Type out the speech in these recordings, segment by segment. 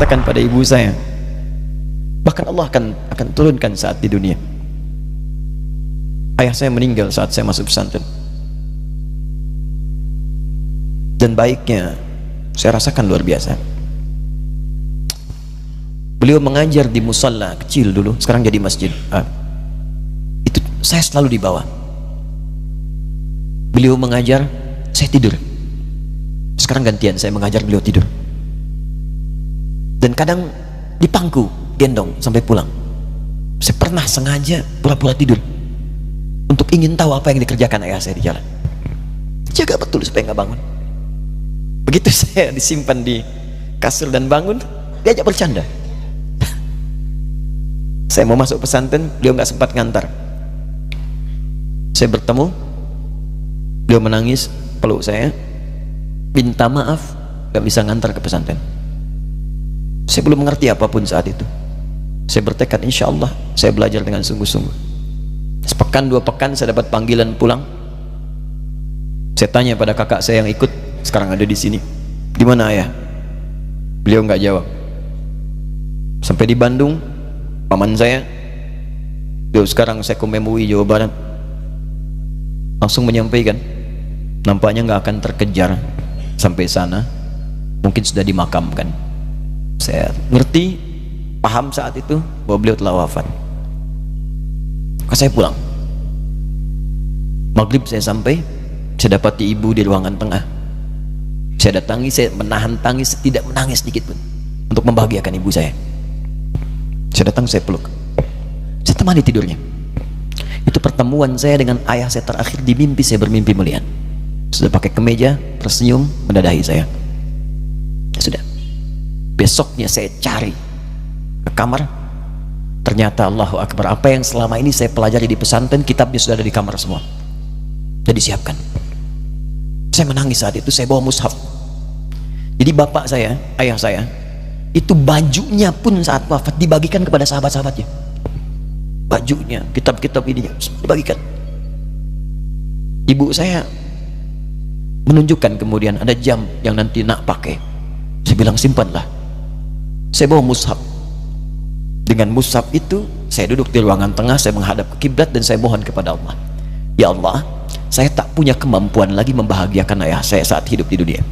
katakan pada ibu saya, bahkan Allah akan turunkan saat di dunia. Ayah saya meninggal saat saya masuk pesantren, dan baiknya saya rasakan luar biasa. Beliau mengajar di musalla kecil dulu, sekarang jadi masjid. Itu saya selalu di bawah. Beliau mengajar, saya tidur. Sekarang gantian, saya mengajar, beliau tidur. Dan kadang dipangku, gendong sampai pulang. Saya pernah sengaja pura-pura tidur untuk ingin tahu apa yang dikerjakan ayah saya di jalan. Jaga betul supaya nggak bangun. Begitu saya disimpan di kasur dan bangun, diajak bercanda. Saya mau masuk pesantren, beliau nggak sempat ngantar. Saya bertemu, beliau menangis, peluk saya, minta maaf, nggak bisa ngantar ke pesantren. Saya belum mengerti apapun saat itu. Saya bertekad, insya Allah saya belajar dengan sungguh-sungguh. Sepekan 2 pekan saya dapat panggilan pulang. Saya tanya pada kakak saya yang ikut, sekarang ada di sini, di mana ayah? Beliau nggak jawab. Sampai di Bandung, paman saya, beliau sekarang Sekom MUI Jawa Barat, langsung menyampaikan, nampaknya nggak akan terkejar sampai sana, mungkin sudah dimakamkan. Saya ngerti, paham saat itu bahwa beliau telah wafat. Maka saya pulang. Maghrib saya sampai, saya dapati ibu di ruangan tengah. Saya datangi, saya menahan tangis, tidak menangis sedikit pun untuk membahagiakan ibu saya. Saya datang, saya peluk, saya temani tidurnya. Itu pertemuan saya dengan ayah saya terakhir di mimpi. Saya bermimpi melihat sudah pakai kemeja, tersenyum, mendadahi saya. Ya sudah. Besoknya saya cari ke kamar, ternyata Allahu Akbar, apa yang selama ini saya pelajari di pesantren, kitabnya sudah ada di kamar semua, sudah disiapkan. Saya menangis saat itu. Saya bawa mushaf. Jadi bapak saya, ayah saya, itu bajunya pun saat wafat dibagikan kepada sahabat-sahabatnya. Bajunya, kitab-kitab ininya dibagikan. Ibu saya menunjukkan kemudian ada jam yang nanti nak pakai. Saya bilang simpanlah. Saya bawa mushaf. Dengan mushaf itu saya duduk di ruangan tengah, saya menghadap ke kiblat dan saya mohon kepada Allah, ya Allah, saya tak punya kemampuan lagi membahagiakan ayah saya saat hidup di dunia,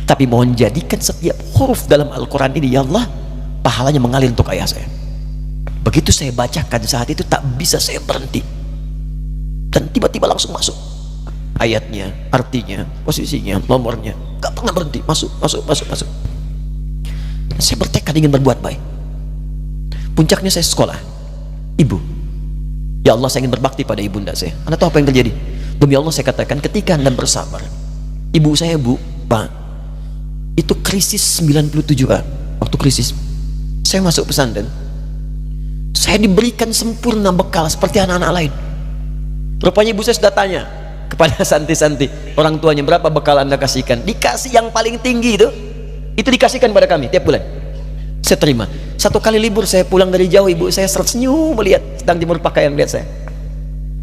tapi mohon jadikan setiap huruf dalam Al-Quran ini, ya Allah, pahalanya mengalir untuk ayah saya. Begitu saya bacakan saat itu, tak bisa saya berhenti, dan tiba-tiba langsung masuk ayatnya, artinya, posisinya, nomornya, gak pernah berhenti, masuk. Saya bertekad ingin berbuat baik. Puncaknya saya sekolah. Ibu, ya Allah, saya ingin berbakti pada ibunda saya. Anda tahu apa yang terjadi? Demi Allah saya katakan, ketika Anda bersabar, ibu saya, Bu, Pak, itu krisis 97 Pak. Waktu krisis saya masuk pesantren, saya diberikan sempurna bekal seperti anak-anak lain. Rupanya ibu saya sudah tanya kepada santi-santi, orang tuanya, berapa bekal Anda kasihkan? Dikasih yang paling tinggi itu dikasihkan pada kami tiap bulan. Saya terima. Satu kali libur saya pulang dari jauh, ibu saya tersenyum melihat sedang jemur pakaian, lihat saya.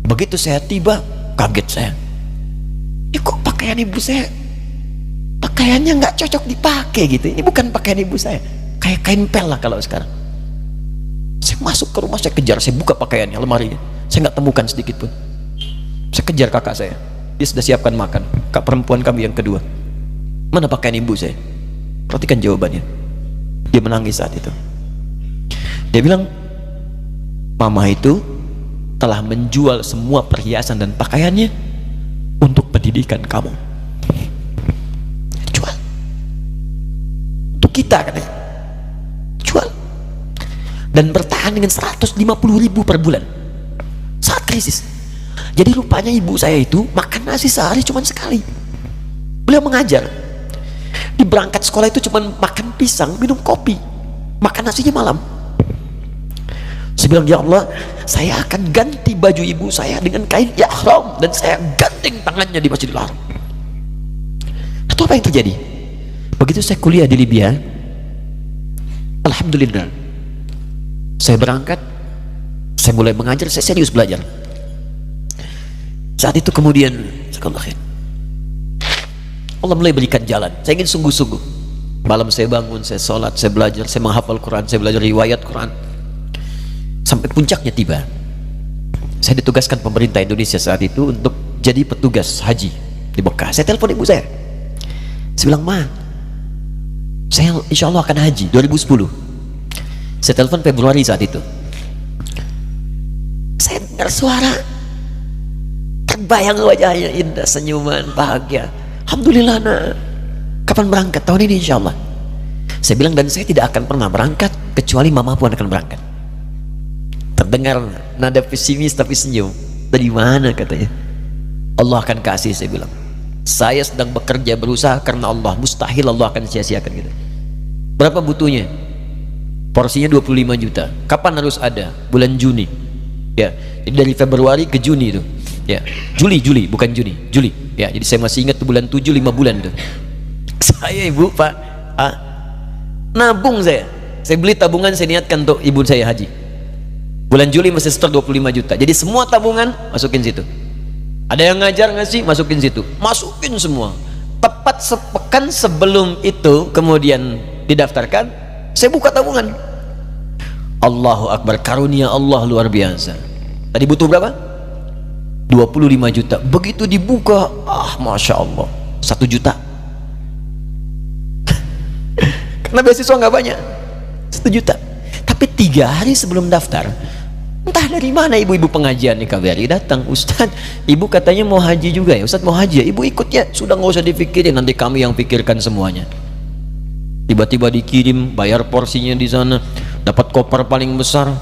Begitu saya tiba, kaget saya. Kok pakaian ibu saya, pakaiannya nggak cocok dipakai gitu. Ini bukan pakaian ibu saya, kayak kain pel lah kalau sekarang. Saya masuk ke rumah, saya kejar, saya buka pakaiannya, lemarinya, saya nggak temukan sedikit pun. Saya kejar kakak saya, dia sudah siapkan makan. Kak perempuan kami yang kedua, mana pakaian ibu saya? Perhatikan jawabannya. Dia menangis saat itu. Dia bilang, mama itu telah menjual semua perhiasan dan pakaiannya untuk pendidikan kamu. Jual untuk kita, katanya. Jual. Dan bertahan dengan 150.000 per bulan saat krisis. Jadi rupanya ibu saya itu makan nasi sehari cuma sekali. Beliau mengajar, di berangkat sekolah itu cuma makan pisang, minum kopi, makan nasinya malam. Saya bilang, ya Allah, saya akan ganti baju ibu saya dengan kain ihram dan saya gandeng tangannya di Masjidil Haram. Itu apa yang terjadi? Begitu saya kuliah di Libya, alhamdulillah, saya berangkat, saya mulai mengajar, saya serius belajar. Saat itu kemudian Allah mulai berikan jalan. Saya ingin sungguh-sungguh. Malam saya bangun, saya sholat, saya belajar, saya menghafal Quran, saya belajar riwayat Quran. Sampai puncaknya tiba, saya ditugaskan pemerintah Indonesia saat itu untuk jadi petugas haji di Mekah. Saya telepon ibu saya bilang, Ma, saya insya Allah akan haji 2010. Saya telepon Februari saat itu. Saya dengar suara, terbayang wajahnya indah, senyuman, bahagia. Alhamdulillah nak, kapan berangkat? Tahun ini insya Allah. Saya bilang, dan saya tidak akan pernah berangkat kecuali mama pun akan berangkat. Terdengar nada pesimis tapi senyum. Dari mana katanya? Allah akan kasih, saya bilang. Saya sedang bekerja berusaha karena Allah, mustahil Allah akan sia-siakan gitu. Berapa butuhnya? Porsinya 25 juta. Kapan harus ada? Bulan Juni. Ya, jadi dari Februari ke Juni itu. Ya, Juli bukan Juni, Juli. Ya, jadi saya masih ingat tuh bulan 7, 5 bulan tuh. Saya ibu, Pak, nabung saya. Saya beli tabungan, saya niatkan untuk ibu saya haji. Bulan Juli masih setor 25 juta. Jadi semua tabungan masukin situ. Ada yang ngajar ngasih, masukin situ. Masukin semua. Tepat sepekan sebelum itu kemudian didaftarkan, saya buka tabungan. Allahu Akbar, karunia Allah luar biasa. Tadi butuh berapa? 25 juta. Begitu dibuka, Masya Allah, 1 juta. Karena beasiswa nggak banyak, 1 juta. Tapi 3 hari sebelum daftar, entah dari mana ibu-ibu pengajian nih KBRI datang, Ustadz, ibu katanya mau haji juga ya, Ustadz mau haji ya, ibu ikut ya. Sudah nggak usah dipikirin, nanti kami yang pikirkan semuanya. Tiba-tiba dikirim, bayar porsinya di sana, dapat koper paling besar.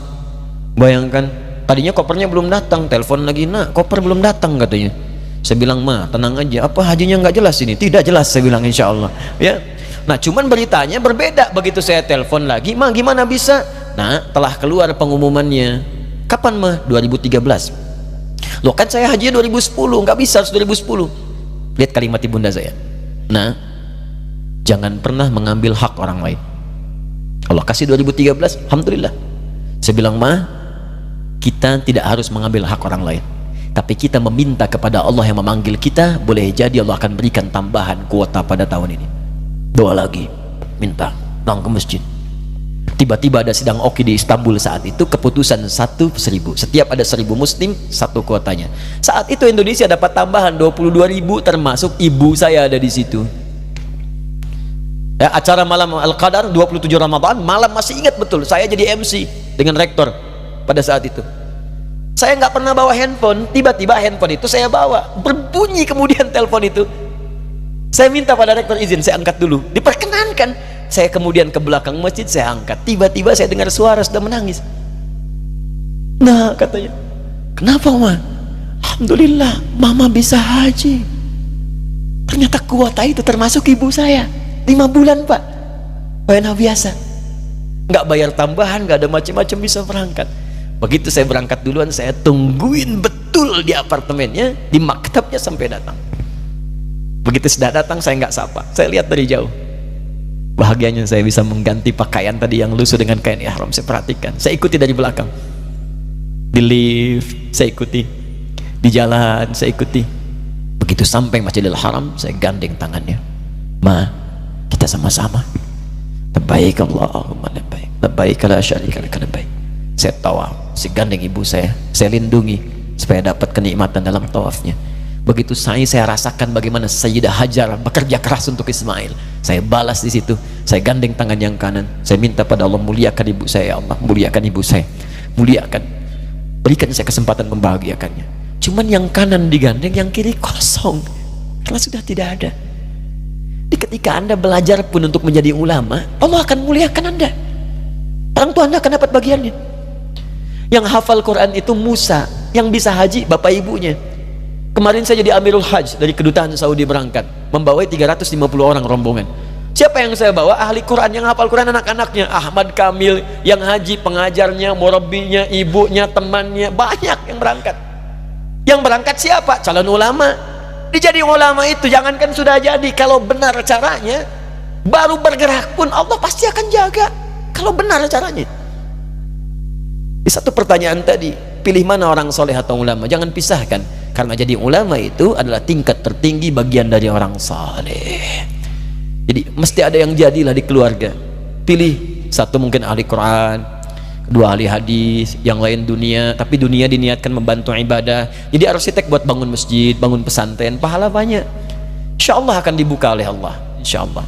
Bayangkan, tadinya kopernya belum datang, telepon lagi, nak koper belum datang katanya. Saya bilang, Ma, tenang aja, apa hajinya nggak jelas ini? Tidak jelas, saya bilang, insya Allah ya. Nah, cuman beritanya berbeda. Begitu saya telepon lagi, Ma, gimana bisa? Nah, telah keluar pengumumannya. Kapan, Ma? 2013. Loh, kan saya haji 2010, nggak bisa, harus 2010. Lihat kalimat ibunda saya. Nah, jangan pernah mengambil hak orang lain. Allah kasih 2013, alhamdulillah. Saya bilang, Ma, kita tidak harus mengambil hak orang lain, tapi kita meminta kepada Allah yang memanggil kita. Boleh jadi Allah akan berikan tambahan kuota pada tahun ini. Doa lagi, minta, datang ke masjid. Tiba-tiba ada sidang oki di Istanbul saat itu, keputusan 1.000. Setiap ada 1.000 muslim, 1 kuotanya. Saat itu Indonesia dapat tambahan 22.000, termasuk ibu saya ada di situ. Ya, acara malam Al-Qadar 27 Ramadan, malam masih ingat betul, saya jadi MC dengan rektor pada saat itu. Saya nggak pernah bawa handphone, tiba-tiba handphone itu saya bawa, berbunyi kemudian telepon itu. Saya minta pada rektor izin, saya angkat dulu, diperkenankan. Saya kemudian ke belakang masjid, saya angkat. Tiba-tiba saya dengar suara sudah menangis. Nah, katanya, kenapa, Ma? Alhamdulillah, Mama bisa haji. Ternyata kuota itu termasuk ibu saya. 5 bulan, Pak. Enak biasa. Nggak bayar tambahan, nggak ada macam-macam, bisa berangkat. Begitu saya berangkat duluan, saya tungguin betul di apartemennya, di maktabnya sampai datang. Begitu sudah datang, saya nggak sapa, saya lihat dari jauh. Bahagianya saya bisa mengganti pakaian tadi yang lusuh dengan kain ihram. Saya perhatikan, saya ikuti dari belakang. Di lift saya ikuti, di jalan saya ikuti. Begitu sampai Masjidil Haram, saya gandeng tangannya. Ma, kita sama-sama. Labbaik Allahumma labbaik, labbaik la syarika lak labbaik. Saya tawaf, saya gandeng ibu saya lindungi supaya dapat kenikmatan dalam tawafnya. Begitu saya rasakan bagaimana Sayyidah Hajar bekerja keras untuk Ismail. Saya balas di situ. Saya gandeng tangan yang kanan. Saya minta pada Allah, muliakan ibu saya, ya Allah, muliakan ibu saya, muliakan, berikan saya kesempatan membahagiakannya. Cuman yang kanan digandeng, yang kiri kosong, karena sudah tidak ada. Di ketika Anda belajar pun untuk menjadi ulama, Allah akan muliakan Anda. Orang tua Anda akan dapat bagiannya. Yang hafal Quran itu Musa, yang bisa haji bapak ibunya. Kemarin saya jadi Amirul Hajj dari kedutaan Saudi berangkat, membawai 350 orang rombongan. Siapa yang saya bawa? Ahli Quran, yang hafal Quran anak-anaknya. Ahmad Kamil, yang haji, pengajarnya, murabbinya, ibunya, temannya, banyak yang berangkat. Yang berangkat siapa? Calon ulama. Dijadi ulama itu, jangankan sudah jadi, kalau benar caranya, baru bergerak pun Allah pasti akan jaga. Kalau benar caranya. Di satu pertanyaan tadi, pilih mana orang soleh atau ulama? Jangan pisahkan. Karena jadi ulama itu adalah tingkat tertinggi bagian dari orang saleh. Jadi mesti ada yang jadilah di keluarga. Pilih satu mungkin ahli Quran, kedua ahli hadis, yang lain dunia, tapi dunia diniatkan membantu ibadah. Jadi arsitek buat bangun masjid, bangun pesantren, pahala banyak. Insya Allah akan dibuka oleh Allah, insya Allah.